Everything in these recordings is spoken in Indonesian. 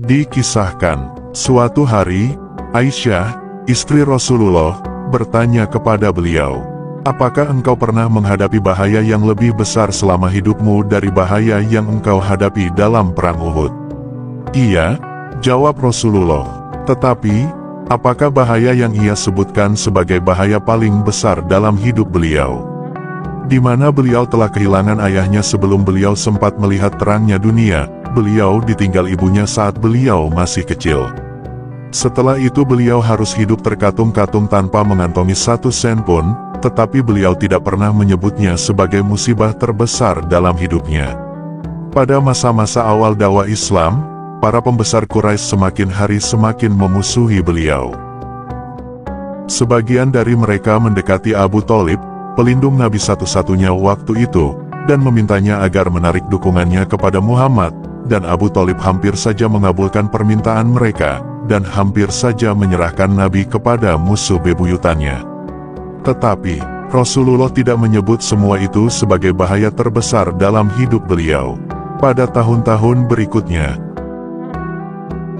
Dikisahkan, suatu hari, Aisyah, istri Rasulullah, bertanya kepada beliau, "Apakah engkau pernah menghadapi bahaya yang lebih besar selama hidupmu dari bahaya yang engkau hadapi dalam perang Uhud?" "Iya," jawab Rasulullah. "Tetapi, apakah bahaya yang ia sebutkan sebagai bahaya paling besar dalam hidup beliau? Di mana beliau telah kehilangan ayahnya sebelum beliau sempat melihat terangnya dunia, beliau ditinggal ibunya saat beliau masih kecil. Setelah itu beliau harus hidup terkatung-katung tanpa mengantongi 1 sen pun, tetapi beliau tidak pernah menyebutnya sebagai musibah terbesar dalam hidupnya. Pada masa-masa awal dakwah Islam, para pembesar Quraisy semakin hari semakin memusuhi beliau. Sebagian dari mereka mendekati Abu Thalib, pelindung Nabi satu-satunya waktu itu, dan memintanya agar menarik dukungannya kepada Muhammad, dan Abu Thalib hampir saja mengabulkan permintaan mereka, dan hampir saja menyerahkan Nabi kepada musuh bebuyutannya. Tetapi, Rasulullah tidak menyebut semua itu sebagai bahaya terbesar dalam hidup beliau. Pada tahun-tahun berikutnya,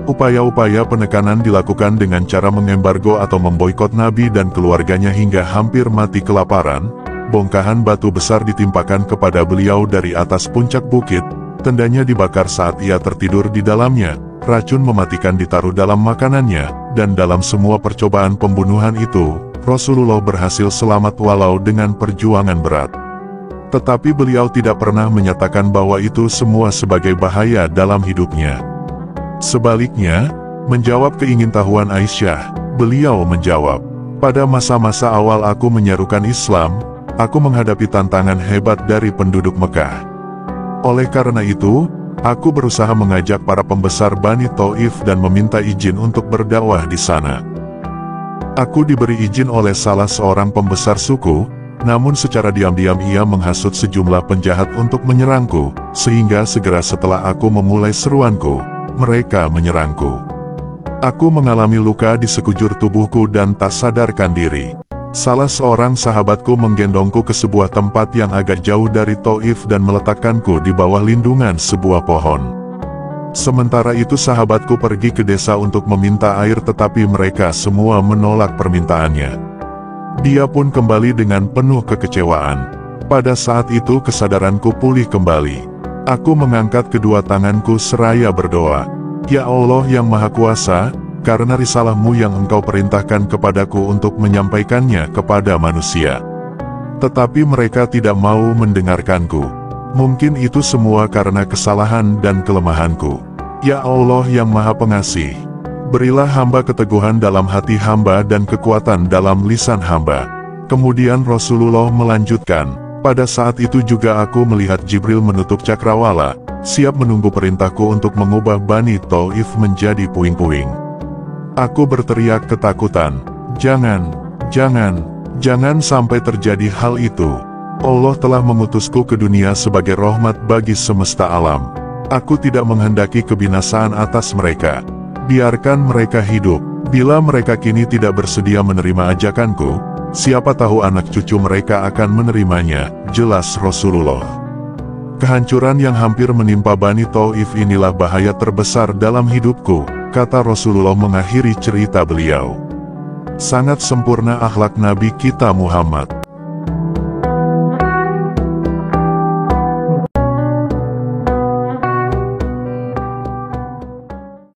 upaya-upaya penekanan dilakukan dengan cara mengembargo atau memboikot Nabi dan keluarganya hingga hampir mati kelaparan. Bongkahan batu besar ditimpakan kepada beliau dari atas puncak bukit, tendanya dibakar saat ia tertidur di dalamnya, racun mematikan ditaruh dalam makanannya, dan dalam semua percobaan pembunuhan itu, Rasulullah berhasil selamat walau dengan perjuangan berat. Tetapi beliau tidak pernah menyatakan bahwa itu semua sebagai bahaya dalam hidupnya. Sebaliknya, menjawab keingintahuan Aisyah, beliau menjawab, "Pada masa-masa awal aku menyerukan Islam, aku menghadapi tantangan hebat dari penduduk Mekah. Oleh karena itu, aku berusaha mengajak para pembesar Bani Thaif dan meminta izin untuk berdakwah di sana. Aku diberi izin oleh salah seorang pembesar suku, namun secara diam-diam ia menghasut sejumlah penjahat untuk menyerangku, sehingga segera setelah aku memulai seruanku, mereka menyerangku. Aku mengalami luka di sekujur tubuhku dan tak sadarkan diri. Salah seorang sahabatku menggendongku ke sebuah tempat yang agak jauh dari Thaif dan meletakkanku di bawah lindungan sebuah pohon. Sementara itu sahabatku pergi ke desa untuk meminta air tetapi mereka semua menolak permintaannya. Dia pun kembali dengan penuh kekecewaan. Pada saat itu kesadaranku pulih kembali. Aku mengangkat kedua tanganku seraya berdoa, "Ya Allah yang Maha Kuasa, karena risalahmu yang engkau perintahkan kepadaku untuk menyampaikannya kepada manusia." Tetapi mereka tidak mau mendengarkanku. Mungkin itu semua karena kesalahan dan kelemahanku. Ya Allah yang Maha Pengasih, berilah hamba keteguhan dalam hati hamba dan kekuatan dalam lisan hamba. Kemudian Rasulullah melanjutkan, "Pada saat itu juga aku melihat Jibril menutup cakrawala, siap menunggu perintahku untuk mengubah Bani Thaif menjadi puing-puing. Aku berteriak ketakutan, jangan sampai terjadi hal itu. Allah telah mengutusku ke dunia sebagai rahmat bagi semesta alam. Aku tidak menghendaki kebinasaan atas mereka. Biarkan mereka hidup. Bila mereka kini tidak bersedia menerima ajakanku, siapa tahu anak cucu mereka akan menerimanya," jelas Rasulullah. "Kehancuran yang hampir menimpa Bani Thaif inilah bahaya terbesar dalam hidupku," kata Rasulullah mengakhiri cerita beliau. Sangat sempurna akhlak Nabi kita Muhammad.